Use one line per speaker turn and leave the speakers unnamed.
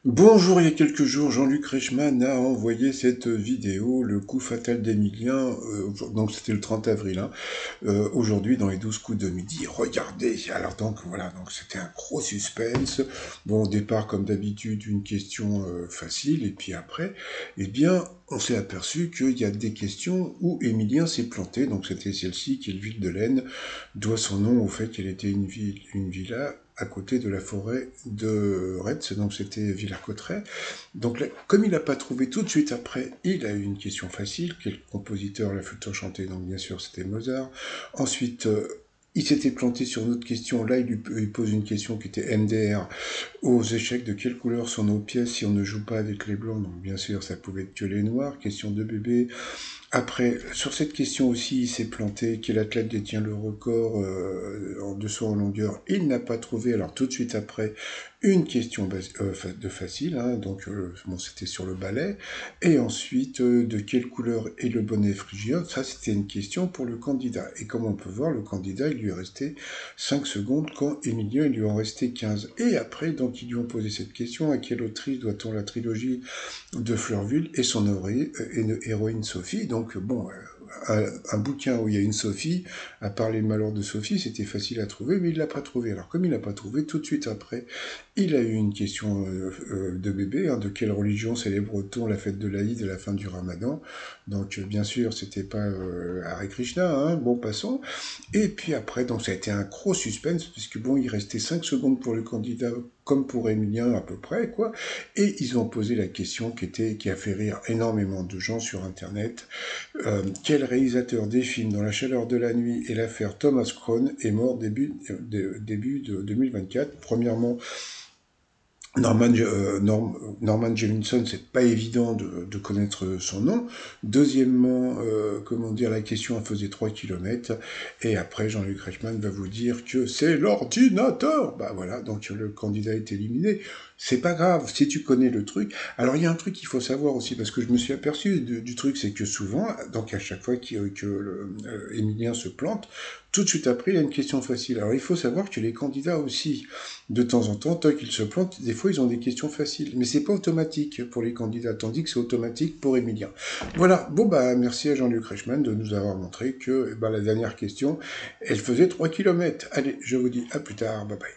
Bonjour, il y a quelques jours, Jean-Luc Reichmann a envoyé cette vidéo, le coup fatal d'Emilien, donc c'était le 30 avril, hein, aujourd'hui dans les 12 coups de midi. Regardez, alors donc voilà, donc c'était un gros suspense. Bon, au départ, comme d'habitude, une question facile, et puis après, eh bien, on s'est aperçu qu'il y a des questions où Emilien s'est planté, donc c'était celle-ci, qui est le ville de l'Aisne, doit son nom au fait qu'elle était une villa à côté de la forêt de Retz, donc c'était Villers-Cotterêts. Donc là, comme il n'a pas trouvé tout de suite après, il a eu une question facile, quel compositeur la flûte enchantée, donc bien sûr c'était Mozart. Ensuite, il s'était planté sur une autre question, là il pose une question qui était MDR, aux échecs de quelle couleur sont nos pièces si on ne joue pas avec les blancs, donc bien sûr ça pouvait être que les noirs, question de bébé. Après, sur cette question aussi, il s'est planté. Quel athlète détient le record en dessous en longueur? Il n'a pas trouvé. Alors tout de suite après, une question de facile. Hein, donc bon, c'était sur le ballet. Et ensuite, de quelle couleur est le bonnet phrygien? Ça, c'était une question pour le candidat. Et comme on peut voir, le candidat, il lui est resté 5 secondes quand Emilien, il lui en restait 15. Et après, donc, ils lui ont posé cette question. À quelle autrice doit-on la trilogie de Fleurville et son héroïne Sophie? Donc, bon, un bouquin où il y a une Sophie, à part les malheurs de Sophie, c'était facile à trouver, mais il l'a pas trouvé. Alors, comme il l'a pas trouvé, tout de suite après, il a eu une question de bébé, hein, de quelle religion célèbre-t-on la fête de l'Aïd et la fin du Ramadan? Donc, bien sûr, c'était pas Hare Krishna, hein, bon, passons. Et puis après, donc ça a été un gros suspense, puisque bon, il restait 5 secondes pour le candidat, comme pour Emilien à peu près, quoi. Et ils ont posé la question qui a fait rire énormément de gens sur Internet. Quel réalisateur des films dans la chaleur de la nuit et l'affaire Thomas Crown est mort début de 2024? Premièrement, Norman Jewison, c'est pas évident de connaître son nom. Deuxièmement, comment dire, la question elle faisait 3 kilomètres. Et après, Jean-Luc Reichmann va vous dire que c'est l'ordinateur. Bah voilà, donc le candidat est éliminé. C'est pas grave, si tu connais le truc. Alors il y a un truc qu'il faut savoir aussi, parce que je me suis aperçu du truc, c'est que souvent, donc à chaque fois que Emilien se plante, tout de suite après, il y a une question facile. Alors il faut savoir que les candidats aussi, de temps en temps, tant qu'ils se plantent, des fois ils ont des questions faciles. Mais c'est pas automatique pour les candidats, tandis que c'est automatique pour Emilien. Voilà, bon bah merci à Jean-Luc Reichmann de nous avoir montré que la dernière question, elle faisait 3 kilomètres. Allez, je vous dis à plus tard, bye bye.